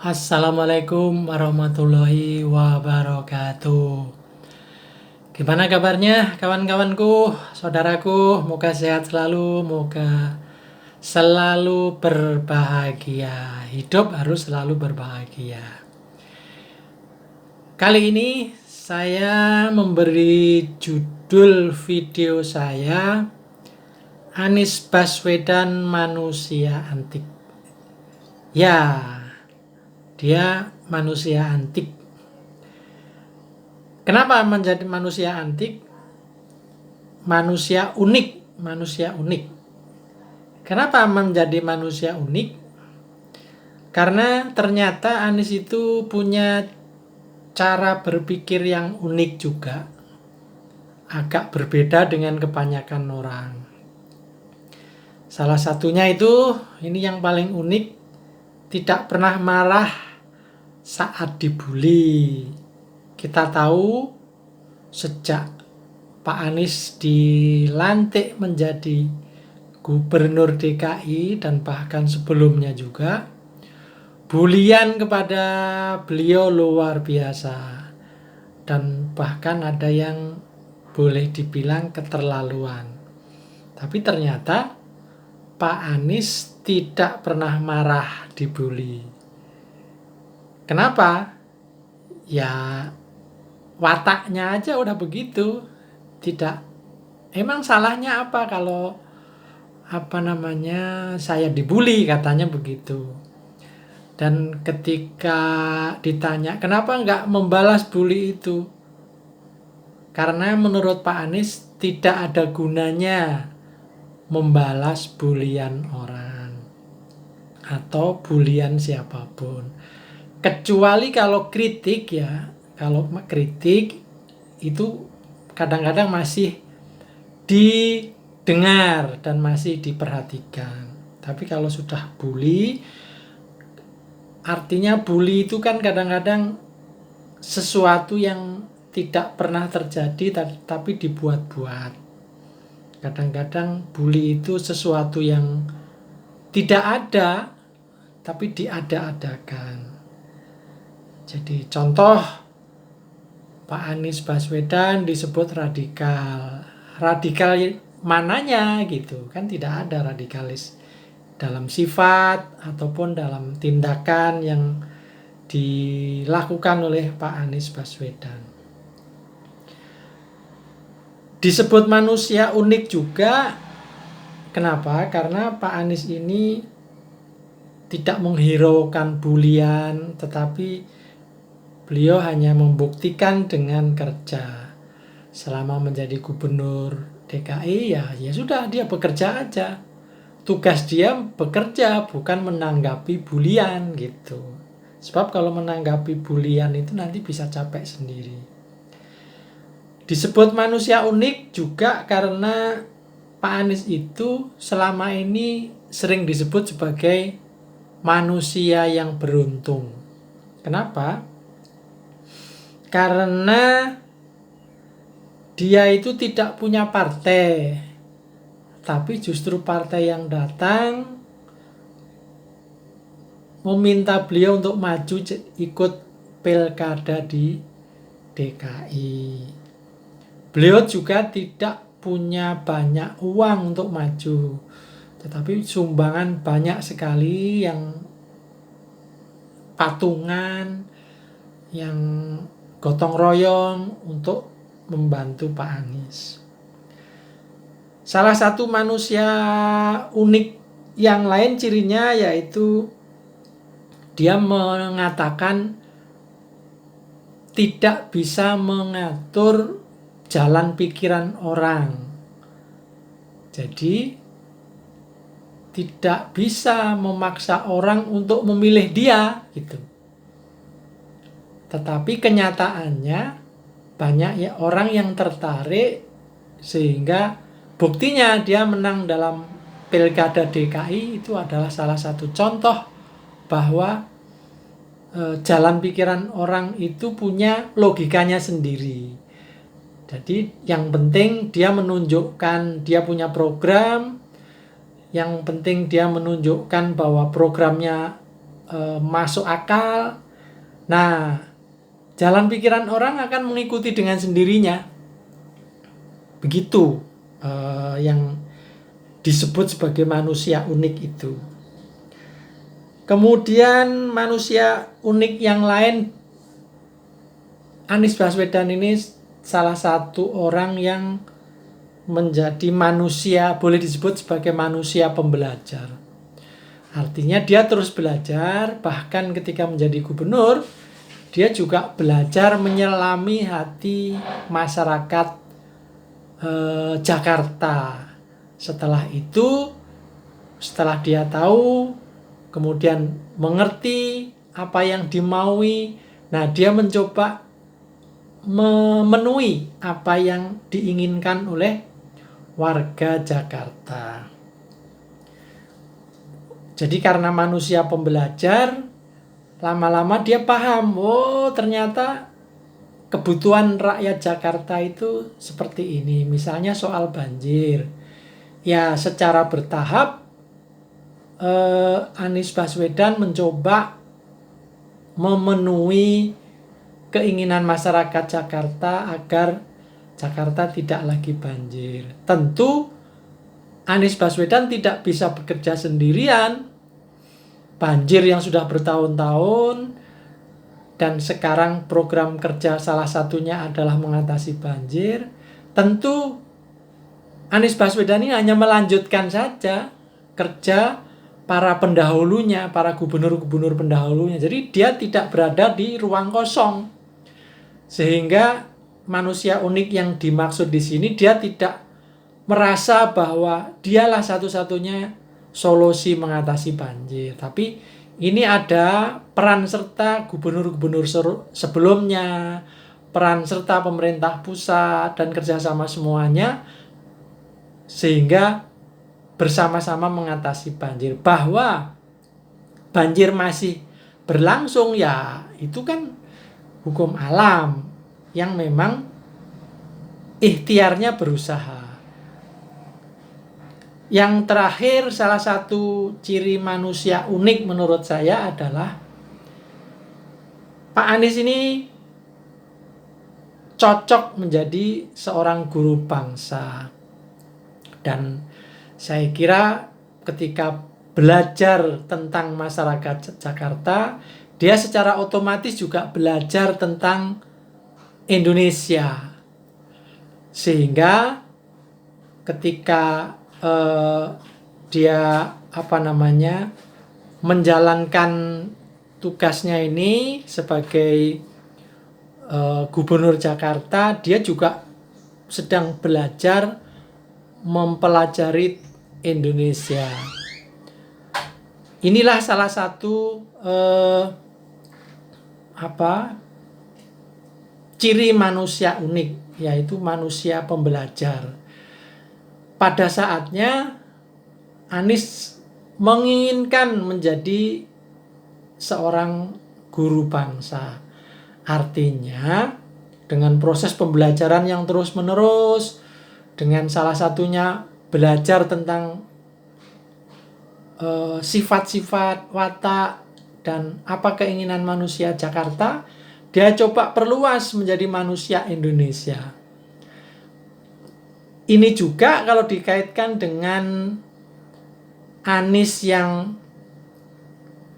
Assalamualaikum warahmatullahi wabarakatuh. Gimana kabarnya kawan-kawanku, saudaraku? Moga sehat selalu, moga selalu berbahagia. Hidup harus selalu berbahagia. Kali ini saya memberi judul video saya Anies Baswedan Manusia Antik. Ya, dia manusia antik. Kenapa menjadi manusia antik? Manusia unik. Kenapa menjadi manusia unik? Karena ternyata Anies itu punya cara berpikir yang unik juga. Agak berbeda dengan kebanyakan orang. Salah satunya itu, ini yang paling unik, tidak pernah marah saat dibully. Kita tahu sejak Pak Anies dilantik menjadi Gubernur DKI dan bahkan sebelumnya juga, bulian kepada beliau luar biasa. Dan bahkan ada yang boleh dibilang keterlaluan. Tapi ternyata Pak Anies tidak pernah marah dibully. Kenapa? Ya wataknya aja udah begitu. Tidak. Emang salahnya apa kalau saya dibully, katanya begitu. Dan ketika ditanya kenapa nggak membalas bully itu, karena menurut Pak Anies tidak ada gunanya membalas bulian orang atau bulian siapapun. Kecuali kalau kritik ya, kalau kritik itu kadang-kadang masih didengar dan masih diperhatikan. Tapi kalau sudah bully, artinya bully itu kan kadang-kadang sesuatu yang tidak pernah terjadi tapi dibuat-buat. Kadang-kadang bully itu sesuatu yang tidak ada tapi diada-adakan. Jadi contoh, Pak Anies Baswedan disebut radikal. Radikal mananya gitu, kan tidak ada radikalis dalam sifat ataupun dalam tindakan yang dilakukan oleh Pak Anies Baswedan. Disebut manusia unik juga. Kenapa? Karena Pak Anies ini tidak menghiraukan bulian, tetapi beliau hanya membuktikan dengan kerja. Selama menjadi gubernur DKI ya sudah, dia bekerja aja. Tugas dia bekerja, bukan menanggapi bulian gitu. Sebab kalau menanggapi bulian itu nanti bisa capek sendiri. Disebut manusia unik juga karena Pak Anies itu selama ini sering disebut sebagai manusia yang beruntung. Kenapa? Karena dia itu tidak punya partai, tapi justru partai yang datang meminta beliau untuk maju ikut pilkada di DKI. Beliau juga tidak punya banyak uang untuk maju, tetapi sumbangan banyak sekali, yang patungan, yang gotong royong untuk membantu Pak Anies. Salah satu manusia unik yang lain cirinya yaitu dia mengatakan tidak bisa mengatur jalan pikiran orang. Jadi tidak bisa memaksa orang untuk memilih dia gitu. Tetapi kenyataannya banyak ya orang yang tertarik, sehingga buktinya dia menang dalam pilkada DKI. Itu adalah salah satu contoh bahwa jalan pikiran orang itu punya logikanya sendiri. Jadi yang penting dia menunjukkan dia punya program, yang penting dia menunjukkan bahwa programnya masuk akal. Nah, jalan pikiran orang akan mengikuti dengan sendirinya. Begitu yang disebut sebagai manusia unik itu. Kemudian manusia unik yang lain, Anies Baswedan ini salah satu orang yang menjadi manusia, boleh disebut sebagai manusia pembelajar. Artinya dia terus belajar, bahkan ketika menjadi gubernur, dia juga belajar menyelami hati masyarakat Jakarta. Setelah itu, setelah dia tahu, kemudian mengerti apa yang dimaui, nah dia mencoba memenuhi apa yang diinginkan oleh warga Jakarta. Jadi karena manusia pembelajar, lama-lama dia paham, oh ternyata kebutuhan rakyat Jakarta itu seperti ini. Misalnya soal banjir. Ya secara bertahap Anies Baswedan mencoba memenuhi keinginan masyarakat Jakarta agar Jakarta tidak lagi banjir. Tentu Anies Baswedan tidak bisa bekerja sendirian. Banjir yang sudah bertahun-tahun dan sekarang program kerja salah satunya adalah mengatasi banjir. Tentu Anies Baswedan ini hanya melanjutkan saja kerja para pendahulunya, para gubernur-gubernur pendahulunya. Jadi dia tidak berada di ruang kosong. Sehingga manusia unik yang dimaksud di sini, dia tidak merasa bahwa dialah satu-satunya solusi mengatasi banjir. Tapi ini ada peran serta gubernur-gubernur sebelumnya, peran serta pemerintah pusat dan kerjasama semuanya, sehingga bersama-sama mengatasi banjir. Bahwa banjir masih berlangsung, ya itu kan hukum alam yang memang ikhtiarnya berusaha. Yang terakhir, salah satu ciri manusia unik menurut saya adalah Pak Anies ini cocok menjadi seorang guru bangsa. Dan saya kira ketika belajar tentang masyarakat Jakarta, dia secara otomatis juga belajar tentang Indonesia. Sehingga ketika dia menjalankan tugasnya ini sebagai gubernur Jakarta, dia juga sedang belajar mempelajari Indonesia. Inilah salah satu ciri manusia unik, yaitu manusia pembelajar. Pada saatnya Anies menginginkan menjadi seorang guru bangsa. Artinya dengan proses pembelajaran yang terus-menerus, dengan salah satunya belajar tentang sifat-sifat, watak, dan apa keinginan manusia Jakarta, dia coba perluas menjadi manusia Indonesia. Ini juga kalau dikaitkan dengan Anies yang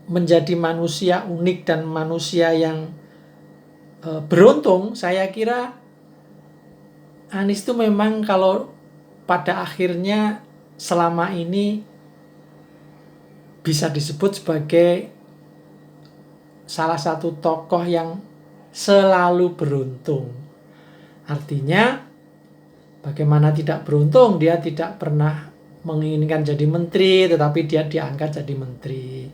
menjadi manusia unik dan manusia yang beruntung, saya kira Anies itu memang kalau pada akhirnya selama ini bisa disebut sebagai salah satu tokoh yang selalu beruntung. Artinya bagaimana tidak beruntung, dia tidak pernah menginginkan jadi menteri, tetapi dia diangkat jadi menteri.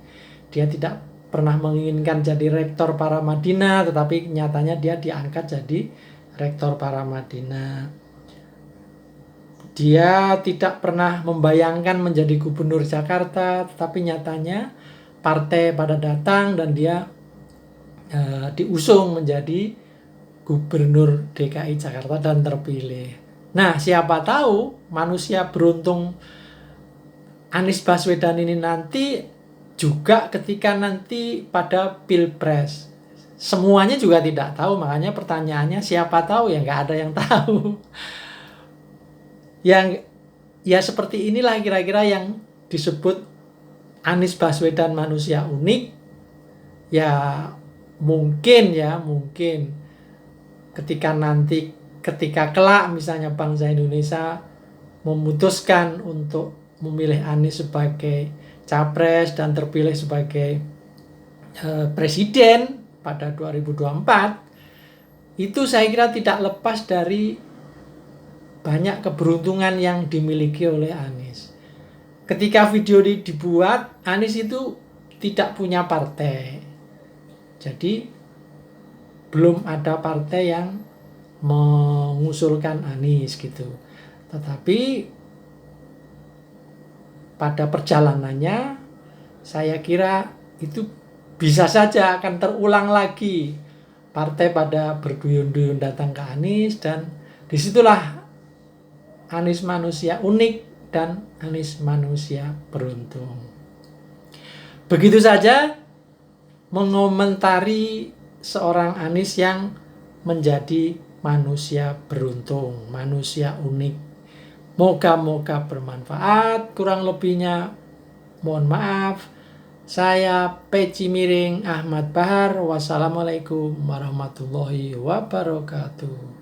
Dia tidak pernah menginginkan jadi rektor Paramadina, tetapi nyatanya dia diangkat jadi rektor Paramadina. Dia tidak pernah membayangkan menjadi gubernur Jakarta, tetapi nyatanya partai pada datang dan dia diusung menjadi gubernur DKI Jakarta dan terpilih. Nah, siapa tahu manusia beruntung Anies Baswedan ini nanti juga ketika nanti pada Pilpres. Semuanya juga tidak tahu, makanya pertanyaannya siapa tahu, ya nggak ada yang tahu. Yang ya seperti inilah kira-kira yang disebut Anies Baswedan manusia unik. Ya mungkin ketika kelak misalnya bangsa Indonesia memutuskan untuk memilih Anies sebagai capres dan terpilih sebagai presiden pada 2024, itu saya kira tidak lepas dari banyak keberuntungan yang dimiliki oleh Anies. Ketika video ini dibuat, Anies itu tidak punya partai. Jadi belum ada partai yang mengusulkan Anies gitu. Tetapi pada perjalanannya saya kira itu bisa saja akan terulang lagi. Partai pada berduyun-duyun datang ke Anies, dan disitulah Anies manusia unik dan Anies manusia beruntung. Begitu saja mengomentari seorang Anies yang menjadi manusia beruntung, manusia unik. Moga-moga bermanfaat, kurang lebihnya mohon maaf. Saya Peci Miring Ahmad Bahar. Wassalamualaikum warahmatullahi wabarakatuh.